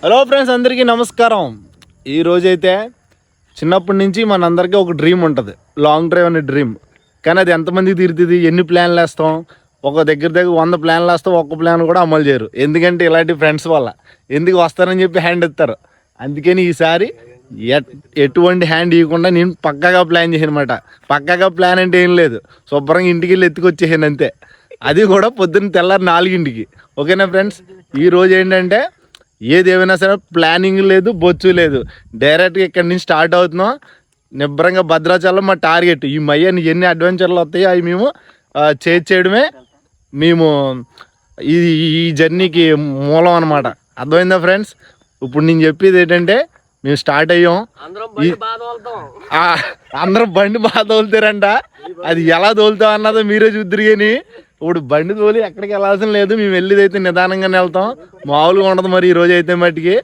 Hello friends, అందరికీ నమస్కారం. ఈరోజైతే చిన్నప్పటి నుంచి మనందరికీ ఒక డ్రీమ్ ఉంటుంది, లాంగ్ డ్రైవ్ అనే డ్రీమ్. కానీ అది ఎంతమందికి తీరుతుంది? ఎన్ని ప్లాన్లు వేస్తాం? ఒక దగ్గర 100 ప్లాన్లు వేస్తాం, ఒక్క ప్లాన్ కూడా అమలు చేయరు. ఎందుకంటే ఇలాంటి ఫ్రెండ్స్ వల్ల ఎందుకు వస్తారని చెప్పి హ్యాండ్ ఎత్తారు. అందుకని ఈసారి ఎటువంటి హ్యాండ్ ఇవ్వకుండా నేను పక్కాగా ప్లాన్ చేసాను అనమాట. పక్కాగా ప్లాన్ అంటే ఏం లేదు, శుభ్రంగా ఇంటికి వెళ్ళి ఎత్తుకొచ్చేసాను అంతే. అది కూడా పొద్దున్న తెల్లారి 4ంటికి. ఓకేనా ఫ్రెండ్స్, ఈరోజు ఏంటంటే ఏదేమైనా సరే ప్లానింగ్ లేదు, బొచ్చు లేదు. డైరెక్ట్గా ఇక్కడి నుంచి స్టార్ట్ అవుతున్నాం. నిబ్బరంగా భద్రాచలం మా టార్గెట్. ఈ మయ్యని ఎన్ని అడ్వెంచర్లు వస్తాయో అవి మేము చేయడమే మేము ఈ జర్నీకి మూలం అనమాట. అర్థమైందా ఫ్రెండ్స్? ఇప్పుడు నేను చెప్పేది ఏంటంటే మేము స్టార్ట్ అయ్యాం. అందరూ బండి బాగా తోలుతారంట. అది ఎలా తోలుతాం అన్నదో మీరే చూద్దరు. కానీ ఇప్పుడు బండి తోలి ఎక్కడికి వెళ్ళాల్సిన లేదు. మేము వెళ్ళేదైతే నిదానంగానే వెళ్తాం, మామూలుగా ఉండదు. మరి ఈరోజు అయితే మట్టికి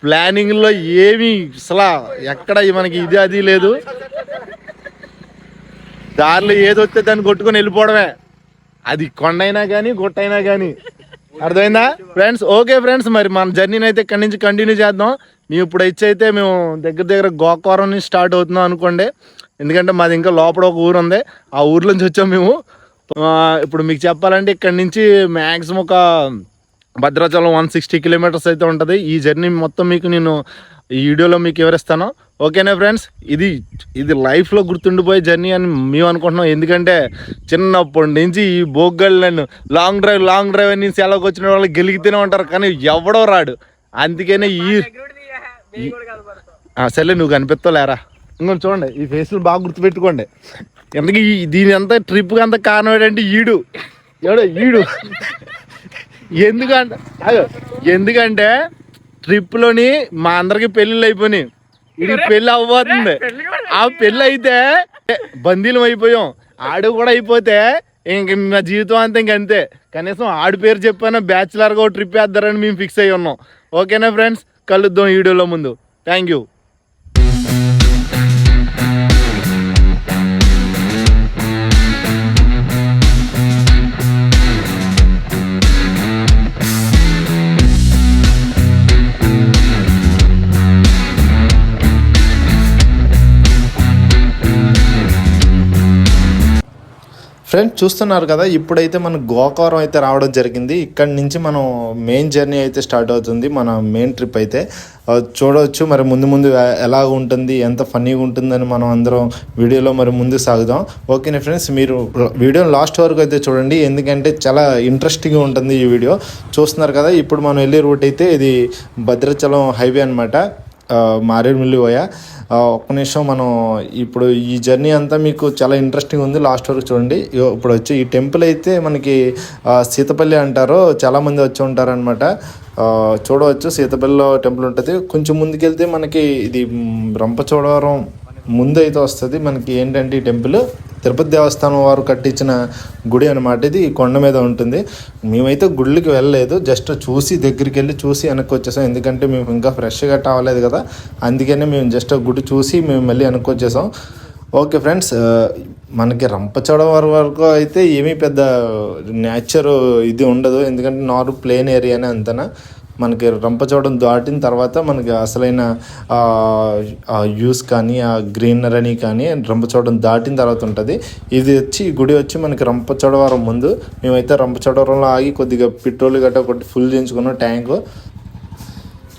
ప్లానింగ్లో ఏమీ అసలు ఎక్కడ మనకి ఇది అది లేదు. దారిలో ఏది వస్తే దాన్ని కొట్టుకొని వెళ్ళిపోవడమే. అది కొండైనా కానీ గుట్టైనా కానీ. అర్థమైందా ఫ్రెండ్స్? ఓకే ఫ్రెండ్స్, మరి మన జర్నీని అయితే ఇక్కడి నుంచి కంటిన్యూ చేద్దాం. మేము ఇప్పుడు అయితే మేము దగ్గర గోకవరం నుంచి స్టార్ట్ అవుతున్నాం అనుకోండి. ఎందుకంటే మాది ఇంకా లోపల ఒక ఊరు ఉంది, ఆ ఊర్లోంచి వచ్చాం మేము. ఇప్పుడు మీకు చెప్పాలంటే ఇక్కడి నుంచి మ్యాక్సిమం ఒక భద్రాచలం 160 కిలోమీటర్స్ అయితే ఉంటుంది. ఈ జర్నీ మొత్తం మీకు నేను ఈ వీడియోలో మీకు వివరిస్తాను. ఓకేనా ఫ్రెండ్స్? ఇది లైఫ్లో గుర్తుండిపోయే జర్నీ అని మేము అనుకుంటున్నాం. ఎందుకంటే చిన్నప్పటి నుంచి ఈ బోగ్గళ్ళను లాంగ్ డ్రైవ్ అని సెలవుకి వచ్చిన వాళ్ళు గెలిగితేనే ఉంటారు, కానీ ఎవడో రాడు. అందుకనే సరే నువ్వు కనిపిస్తావులేరా. ఇంకొంచెం చూడండి, ఈ ఫేస్లు బాగా గుర్తుపెట్టుకోండి. ఎందుకు దీని అంతా ట్రిప్కి అంత కారణం ఏంటంటే ఈడు ఎందుకంటే ట్రిప్లోని మా అందరికి పెళ్ళిళ్ళు అయిపోయినాయి. ఇది పెళ్ళి అవ్వబోతుంది. ఆ పెళ్ళి అయితే బందీలం అయిపోయాం. ఆడు కూడా అయిపోతే ఇంక నా జీవితం అంతా ఇంకంతే. కనీసం ఆడి పేరు చెప్పాను బ్యాచులర్గా ట్రిప్ వేద్దారని మేము ఫిక్స్ అయ్యి ఉన్నాం. ఓకేనా ఫ్రెండ్స్? కలుద్దాం వీడియోలో ముందు. Thank you. ఫ్రెండ్స్ చూస్తున్నారు కదా, ఇప్పుడైతే మన గోకవరం అయితే రావడం జరిగింది. ఇక్కడ నుంచి మనం మెయిన్ జర్నీ అయితే స్టార్ట్ అవుతుంది. మన మెయిన్ ట్రిప్ అయితే చూడవచ్చు. మరి ముందు ఎలా ఉంటుంది, ఎంత ఫన్నీగా ఉంటుందని మనం అందరం వీడియోలో మరి ముందు సాగుదాం. ఓకేనా ఫ్రెండ్స్, మీరు వీడియో లాస్ట్ వరకు అయితే చూడండి, ఎందుకంటే చాలా ఇంట్రెస్టింగ్గా ఉంటుంది ఈ వీడియో. చూస్తున్నారు కదా, ఇప్పుడు మనం వెళ్ళే రూట్ అయితే ఇది భద్రాచలం హైవే అనమాట, మారేడుమిల్లి పోయా. ఒక్క నిమిషం, మనం ఇప్పుడు ఈ జర్నీ అంతా మీకు చాలా ఇంట్రెస్టింగ్ ఉంది, లాస్ట్ వరకు చూడండి. ఇప్పుడు వచ్చి ఈ టెంపుల్ అయితే మనకి సీతపల్లి అంటారు, చాలామంది వచ్చి ఉంటారనమాట. చూడవచ్చు, సీతపల్లిలో టెంపుల్ ఉంటుంది. కొంచెం ముందుకెళ్తే మనకి ఇది రంపచోడవరం ముందు అయితే వస్తుంది. మనకి ఏంటంటే ఈ టెంపుల్ తిరుపతి దేవస్థానం వారు కట్టించిన గుడి అనమాట. ఇది కొండ మీద ఉంటుంది. మేమైతే గుడికి వెళ్ళలేదు, జస్ట్ చూసి దగ్గరికి వెళ్ళి చూసి వెనక్కి వచ్చేసాం. ఎందుకంటే మేము ఇంకా ఫ్రెష్గా అవ్వలేదు కదా, అందుకనే మేము జస్ట్ గుడి చూసి మేము మళ్ళీ వెనక్కి వచ్చేసాం. ఓకే ఫ్రెండ్స్, మనకి రంపచోడవరం వరకు అయితే ఏమీ పెద్ద నేచర్ ఇది ఉండదు, ఎందుకంటే నార్మల్ ప్లేన్ ఏరియానే అంతనా. మనకి రంపచోడవరం దాటిన తర్వాత మనకి అసలైన వ్యూస్ కానీ ఆ గ్రీనరీ కానీ రంపచోడవరం దాటిన తర్వాత ఉంటుంది. ఇది వచ్చి గుడి వచ్చి మనకి రంపచోడవరం ముందు. మేమైతే రంపచోడవరంలో ఆగి కొద్దిగా పెట్రోల్ గట్రా ఒకటి ఫుల్ చేయించుకున్నాం ట్యాంకు.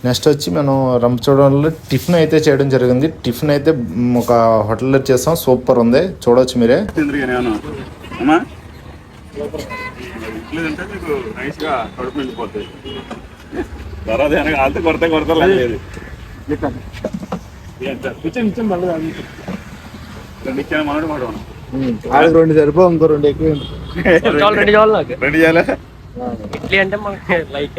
నెక్స్ట్ వచ్చి మనం రంపచోడవరంలో టిఫిన్ అయితే చేయడం జరిగింది. టిఫిన్ అయితే ఒక హోటల్లో చేస్తాం, సూపర్ ఉంది, చూడవచ్చు మీరే. రెండు సరిపో, ఇంకో 2 ఎక్కువ. రెండు చేయాలి. ఇడ్లీ అంటే మనకి లైక్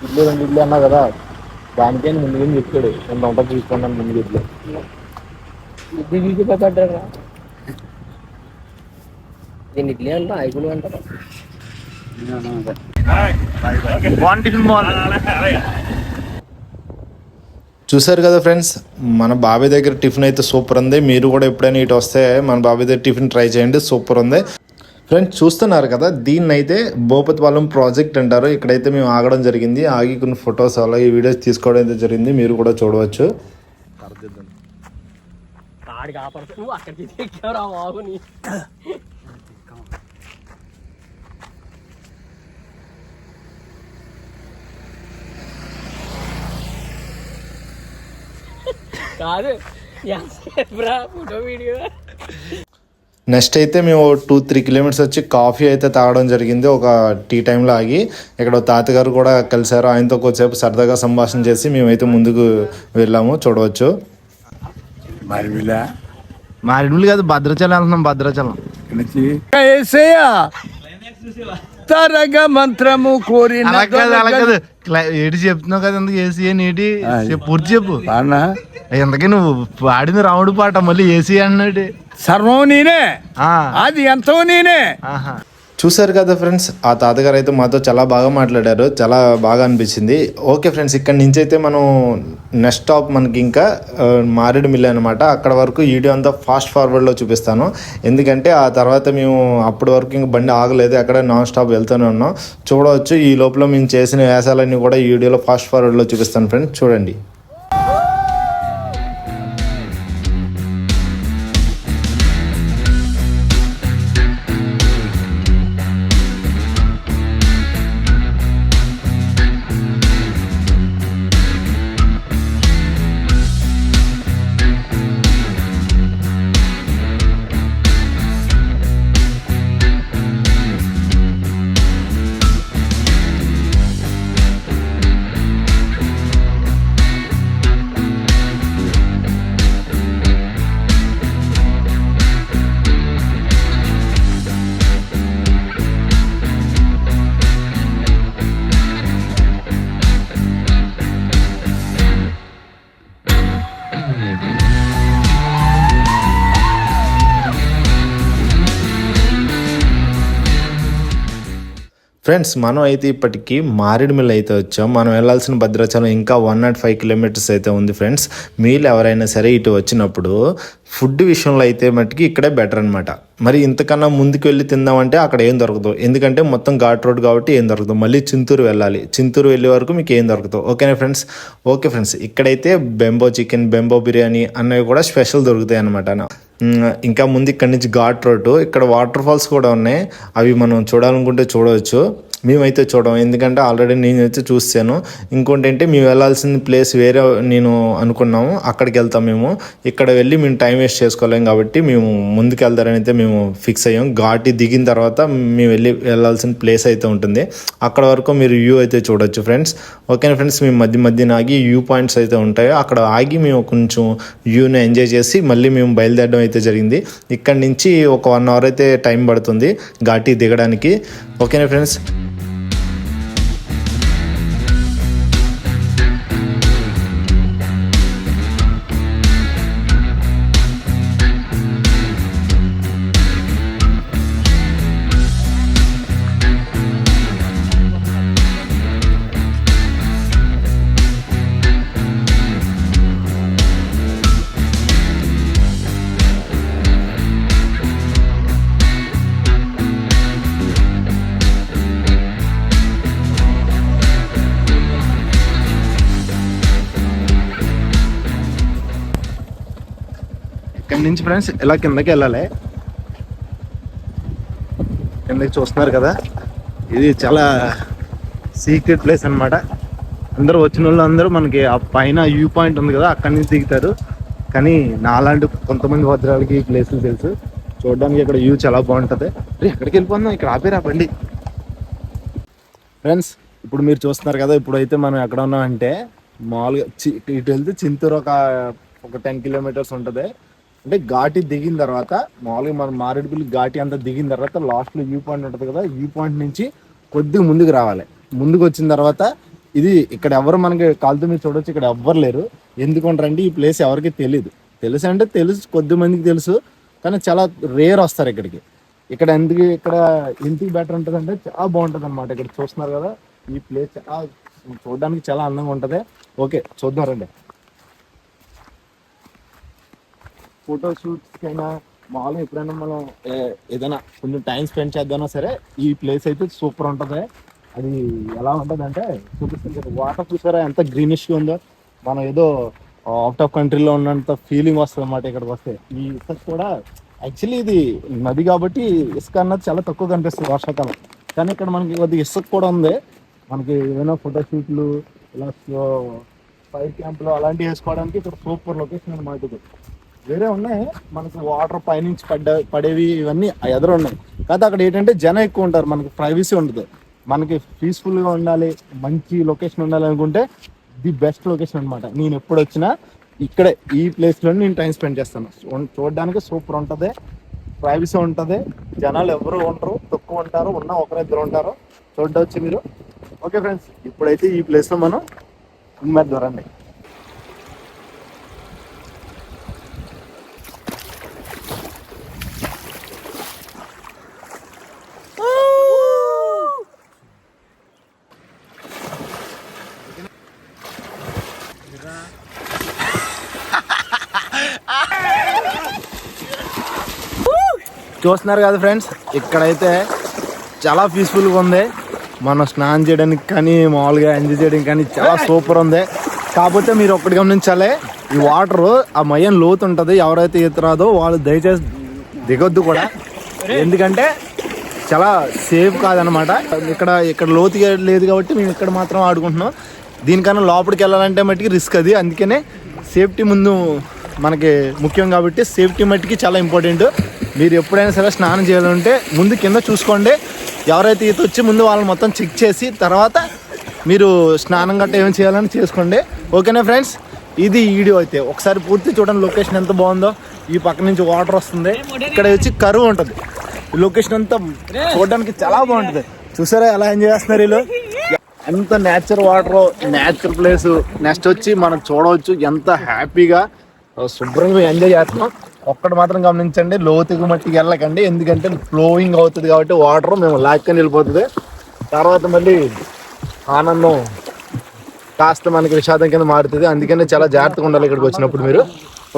ఇడ్లీ అన్నా కదా, దానికే ముందుగా చెప్పాడు నేను వంట తీసుకున్నాను ముందు ఇడ్లీ. ఇడ్లీ పడ్డారా? నేను ఇడ్లీ అంటా, ఐగులు అంటారా? చూసారు కదా ఫ్రెండ్స్, మన బాబాయ్ దగ్గర టిఫిన్ అయితే సూపర్ ఉంది. మీరు కూడా ఎప్పుడైనా ఇటు వస్తే మన బాబాయ్ దగ్గర టిఫిన్ ట్రై చేయండి, సూపర్ ఉంది. ఫ్రెండ్స్ చూస్తున్నారు కదా, దీన్ని అయితే భూపతిపాలెం ప్రాజెక్ట్ అంటారు. ఇక్కడైతే మేము ఆగడం జరిగింది. ఆగి కొన్ని ఫొటోస్ అలాగే వీడియోస్ తీసుకోవడం అయితే జరిగింది. మీరు కూడా చూడవచ్చు. ఆడికి ఆపడుతూ నువ్వు అక్కడికి తెచ్చావురా బాబుని. కాదు ఫోటో వీడియో. నెక్స్ట్ అయితే మేము 2-3 కిలోమీటర్స్ వచ్చి కాఫీ అయితే తాగడం జరిగింది. ఒక టీ టైంలో ఆగి ఇక్కడ తాతగారు కూడా కలిశారు. ఆయనతో కొద్దిసేపు సరదాగా సంభాషణ చేసి మేమైతే ముందుకు వెళ్ళాము. చూడవచ్చు. మారేడుమిల్లి కాదు, భద్రాచలం వెళ్తున్నాం. భద్రాచలం తరగ మంత్రము కోరిన ఏటి చెప్తున్నావు కదా, ఎందుకు ఏసీ అని ఏటి పూర్తి చెప్పు. ఎందుకే నువ్వు పాడింది రాముడు పాట, మళ్ళీ ఏసీ అన్నాడు. సర్వం నేనే, అది ఎంతో నేనే. చూసారు కదా ఫ్రెండ్స్, ఆ తాతగారు అయితే మాతో చాలా బాగా మాట్లాడారు. చాలా బాగా అనిపించింది. ఓకే ఫ్రెండ్స్, ఇక్కడ నుంచి అయితే మనం నెక్స్ట్ స్టాప్ మనకి ఇంకా మారేడుమిల్లి అనమాట. అక్కడ వరకు వీడియో అంతా ఫాస్ట్ ఫార్వర్డ్లో చూపిస్తాను. ఎందుకంటే ఆ తర్వాత మేము అప్పటి వరకు ఇంక బండి ఆగలేదు, అక్కడ నాన్ స్టాప్ వెళ్తూనే ఉన్నాం. చూడవచ్చు. ఈ లోపల మేము చేసిన వ్యాసాలన్నీ కూడా ఈ వీడియోలో ఫాస్ట్ ఫార్వర్డ్లో చూపిస్తాను ఫ్రెండ్స్, చూడండి. ఫ్రెండ్స్, మనం అయితే ఇప్పటికీ మారేడుమిల్లి అయితే వచ్చాం. మనం వెళ్ళాల్సిన భద్రాచలం ఇంకా 105 కిలోమీటర్స్ అయితే ఉంది ఫ్రెండ్స్. మీరు ఎవరైనా సరే ఇటు వచ్చినప్పుడు ఫుడ్ విషయంలో అయితే మట్టుకి ఇక్కడే బెటర్ అనమాట. మరి ఇంతకన్నా ముందుకు వెళ్ళి తిందామంటే అక్కడ ఏం దొరకదు, ఎందుకంటే మొత్తం ఘాట్ రోడ్ కాబట్టి ఏం దొరకదు. మళ్ళీ చింతూరు వెళ్ళాలి. చింతూరు వెళ్ళే వరకు మీకు ఏం దొరకదు. ఓకేనా ఫ్రెండ్స్? ఓకే ఫ్రెండ్స్, ఇక్కడైతే బెంబో చికెన్, బెంబో బిర్యానీ అన్నవి కూడా స్పెషల్ దొరుకుతాయి అనమాట. ఇంకా ముందు ఇక్కడ నుంచి ఘాట్ రోడ్డు, ఇక్కడ వాటర్ ఫాల్స్ కూడా ఉన్నాయి. అవి మనం చూడాలనుకుంటే చూడవచ్చు. మేమైతే చూడం, ఎందుకంటే ఆల్రెడీ నేనైతే చూసాను. ఇంకోటి ఏంటి, మేము వెళ్ళాల్సిన ప్లేస్ వేరే నేను అనుకున్నాము, అక్కడికి వెళ్తాం మేము. ఇక్కడ వెళ్ళి మేము టైం వేస్ట్ చేసుకోలేం కాబట్టి మేము ముందుకు వెళ్తారని అయితే మేము ఫిక్స్ అయ్యాం. ఘాటి దిగిన తర్వాత మేము వెళ్ళాల్సిన ప్లేస్ అయితే ఉంటుంది. అక్కడ వరకు మీరు వ్యూ అయితే చూడొచ్చు ఫ్రెండ్స్. ఓకేనా ఫ్రెండ్స్? మేము మధ్యన ఆగి వ్యూ పాయింట్స్ అయితే ఉంటాయి, అక్కడ ఆగి మేము కొంచెం వ్యూని ఎంజాయ్ చేసి మళ్ళీ మేము బయలుదేరడం అయితే జరిగింది. ఇక్కడ నుంచి ఒక 1 అవర్ అయితే టైం పడుతుంది ఘాటి దిగడానికి. ఓకేనా ఫ్రెండ్స్? ఇక్కడ నుంచి ఫ్రెండ్స్ ఇలా కిందకి వెళ్ళాలి. కిందకి చూస్తున్నారు కదా, ఇది చాలా సీక్రెట్ ప్లేస్ అనమాట. అందరూ వచ్చిన వాళ్ళు అందరూ మనకి ఆ పైన వ్యూ పాయింట్ ఉంది కదా, అక్కడి నుంచి దిగుతారు. కానీ నాలాంటి కొంతమంది భద్రాలకి ఈ ప్లేసులు తెలుసు. చూడడానికి ఇక్కడ వ్యూ చాలా బాగుంటుంది. ఎక్కడికి వెళ్ళిపోతున్నాం, ఇక్కడ ఆపేరా బండి. ఫ్రెండ్స్, ఇప్పుడు మీరు చూస్తున్నారు కదా, ఇప్పుడు అయితే మనం ఎక్కడ ఉన్నామంటే మామూలుగా ఇటు వెళ్తే చింతూరు ఒక 10 కిలోమీటర్స్ ఉంటుంది. అంటే ఘాటి దిగిన తర్వాత మామూలుగా మనం మారేడుమిల్లి ఘాటి అంతా దిగిన తర్వాత లాస్ట్లో వ్యూ పాయింట్ ఉంటుంది కదా, వ్యూ పాయింట్ నుంచి కొద్దిగా ముందుకు రావాలి. ముందుకు వచ్చిన తర్వాత ఇది ఇక్కడ ఎవరు మనకి కాలుతో మీరు చూడొచ్చు, ఇక్కడ ఎవ్వరు లేరు. ఎందుకంటారంటే ఈ ప్లేస్ ఎవరికి తెలియదు. తెలుసు అంటే తెలుసు, కొద్ది మందికి తెలుసు, కానీ చాలా రేర్ వస్తారు ఇక్కడికి. ఇక్కడ ఎందుకు బెటర్ ఉంటుంది అంటే చాలా బాగుంటుంది అనమాట. ఇక్కడ చూస్తున్నారు కదా, ఈ ప్లేస్ చూడడానికి చాలా అందంగా ఉంటుంది. ఓకే, చూద్దాం రండి. ఫోటో షూట్స్ అయినా మామూలుగా ఎప్పుడైనా మనం ఏదైనా కొంచెం టైం స్పెండ్ చేద్దామన్నా సరే ఈ ప్లేస్ అయితే సూపర్ ఉంటుంది. అది ఎలా ఉంటుంది అంటే చూపిస్తుంది. వాటర్ చూసారా ఎంత గ్రీనిష్గా ఉందో, మనం ఏదో అవుట్ ఆఫ్ కంట్రీలో ఉన్నంత ఫీలింగ్ వస్తుంది అన్నమాట ఇక్కడికి వస్తే. ఈ ఇసుక కూడా యాక్చువల్లీ ఇది నది కాబట్టి ఇసుక అన్నది చాలా తక్కువ కనిపిస్తుంది వర్షాకాలం, కానీ ఇక్కడ మనకి కొద్దిగా ఇసుక కూడా ఉంది. మనకి ఏదైనా ఫోటోషూట్లు ఇలా ఫైర్ క్యాంపులు అలాంటివి వేసుకోవడానికి ఇక్కడ సూపర్ లొకేషన్ అన్నమాట. ఇది వేరే ఉన్నాయి మనకి వాటర్ పైనుంచి పడేవి ఇవన్నీ ఎదురు ఉన్నాయి, కాకపోతే అక్కడ ఏంటంటే జనం ఎక్కువ ఉంటారు, మనకి ప్రైవసీ ఉండదు. మనకి పీస్ఫుల్గా ఉండాలి, మంచి లొకేషన్ ఉండాలి అనుకుంటే ది బెస్ట్ లొకేషన్ అనమాట. నేను ఎప్పుడు వచ్చినా ఇక్కడే ఈ ప్లేస్లో నేను టైం స్పెండ్ చేస్తాను. చూడడానికి సూపర్ ఉంటుంది, ప్రైవసీ ఉంటుంది, జనాలు ఎవరు ఉండరు, తక్కువ ఉంటారు, ఉన్న ఒకరిద్దరు ఉంటారు, చూడవచ్చు మీరు. ఓకే ఫ్రెండ్స్, ఇప్పుడైతే ఈ ప్లేస్లో మనం ఉమ్మేద్దాం రండి. చూస్తున్నారు కదా ఫ్రెండ్స్, ఇక్కడైతే చాలా పీస్ఫుల్గా ఉంది. మనం స్నానం చేయడానికి కానీ మామూలుగా ఎంజాయ్ చేయడానికి కానీ చాలా సూపర్ ఉంది. కాకపోతే మీరు ఒక్కటి గమనించాలి, ఈ వాటర్ ఆ మయ్యం లోతు ఉంటుంది, ఎవరైతే ఈత రాదో వాళ్ళు దయచేసి దిగొద్దు కూడా, ఎందుకంటే చాలా సేఫ్ కాదనమాట. ఇక్కడ లోతు లేదు కాబట్టి మేము ఇక్కడ మాత్రం ఆడుకుంటున్నాం. దీనికన్నా లోపలికి వెళ్ళాలంటే మట్టికి రిస్క్ అది, అందుకనే సేఫ్టీ ముందు మనకి ముఖ్యం కాబట్టి సేఫ్టీ మట్టికి చాలా ఇంపార్టెంట్. మీరు ఎప్పుడైనా సరే స్నానం చేయాలంటే ముందు కింద చూసుకోండి, ఎవరైతే ఈత వచ్చి ముందు వాళ్ళని మొత్తం చెక్ చేసి తర్వాత మీరు స్నానం గట్ట ఏమైనా చేయాలని చేసుకోండి. ఓకేనా ఫ్రెండ్స్, ఇది వీడియో అయితే ఒకసారి పూర్తి చూడండి. లొకేషన్ ఎంత బాగుందో, ఈ పక్క నుంచి వాటర్ వస్తుంది, ఇక్కడ వచ్చి కరువు ఉంటుంది. ఈ లొకేషన్ అంతా చూడడానికి చాలా బాగుంటుంది. చూసారా ఎలా ఎంజాయ్ చేస్తున్నారు వీళ్ళు, ఎంత nature water, nature place. Next వచ్చి మనం చూడవచ్చు ఎంత హ్యాపీగా శుభ్రంగా ఎంజాయ్ చేస్తున్నాం. ఒక్కటి మాత్రం గమనించండి, లోతుగా మట్టికి వెళ్ళకండి, ఎందుకంటే ఫ్లోయింగ్ అవుతుంది కాబట్టి వాటర్ మేము లాక్కొని వెళ్ళిపోతుంది. తర్వాత మళ్ళీ ఆనందం కాస్త మనకి విషాదం కింద మారుతుంది, అందుకనే చాలా జాగ్రత్తగా ఉండాలి ఇక్కడికి వచ్చినప్పుడు మీరు.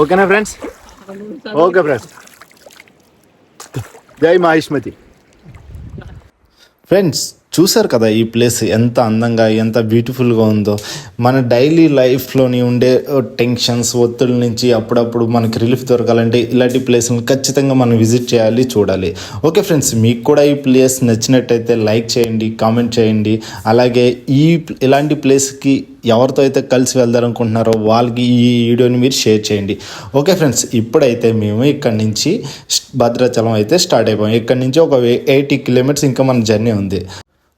ఓకేనా ఫ్రెండ్స్? ఓకే ఫ్రెండ్స్, జై మహిష్మతి. ఫ్రెండ్స్ చూసారు కదా ఈ ప్లేస్ ఎంత అందంగా ఎంత బ్యూటిఫుల్గా ఉందో. మన డైలీ లైఫ్లోని ఉండే టెన్షన్స్ ఒత్తిడి నుంచి అప్పుడప్పుడు మనకి రిలీఫ్ దొరకాలంటే ఇలాంటి ప్లేస్ని ఖచ్చితంగా మనం విజిట్ చేయాలి, చూడాలి. ఓకే ఫ్రెండ్స్, మీకు కూడా ఈ ప్లేస్ నచ్చినట్టయితే లైక్ చేయండి, కామెంట్ చేయండి. అలాగే ఇలాంటి ప్లేస్కి ఎవరితో అయితే కలిసి వెళ్దారనుకుంటున్నారో వాళ్ళకి ఈ వీడియోని మీరు షేర్ చేయండి. ఓకే ఫ్రెండ్స్, ఇప్పుడైతే మేము ఇక్కడి నుంచి భద్రాచలం అయితే స్టార్ట్ అయిపోయాం. ఇక్కడి నుంచి ఒక 80 కిలోమీటర్స్ ఇంకా మన జర్నీ ఉంది.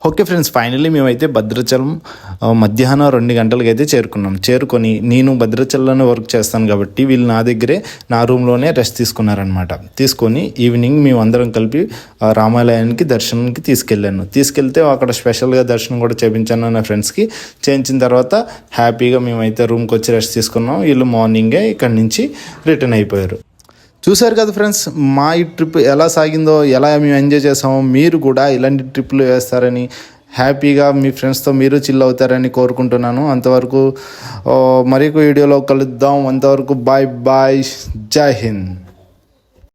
ఓకే ఫ్రెండ్స్, ఫైనల్లీ మేమైతే భద్రాచలం మధ్యాహ్నం 2 గంటలకి అయితే చేరుకొని నేను భద్రాచలంలోనే వర్క్ చేస్తాను కాబట్టి వీళ్ళు నా దగ్గరే నా రూమ్లోనే రెస్ట్ తీసుకున్నారనమాట. తీసుకొని ఈవినింగ్ మేము అందరం కలిపి రామాలయానికి దర్శనానికి తీసుకెళ్తే అక్కడ స్పెషల్గా దర్శనం కూడా చేయించాను నా ఫ్రెండ్స్కి. చేయించిన తర్వాత హ్యాపీగా మేమైతే రూమ్కి వచ్చి రెస్ట్ తీసుకున్నాం. వీళ్ళు మార్నింగే ఇక్కడి నుంచి రిటర్న్ అయిపోయారు. చూశారు కదా ఫ్రెండ్స్, మా ఈ ట్రిప్ ఎలా సాగిందో, ఎలా మేము ఎంజాయ్ చేసామో. మీరు కూడా ఇలాంటి ట్రిప్లు వేస్తారని, హ్యాపీగా మీ ఫ్రెండ్స్తో మీరు చిల్ అవుతారని కోరుకుంటున్నాను. అంతవరకు మరొక వీడియోలో కలుద్దాం. అంతవరకు బాయ్ బాయ్, జై హింద్.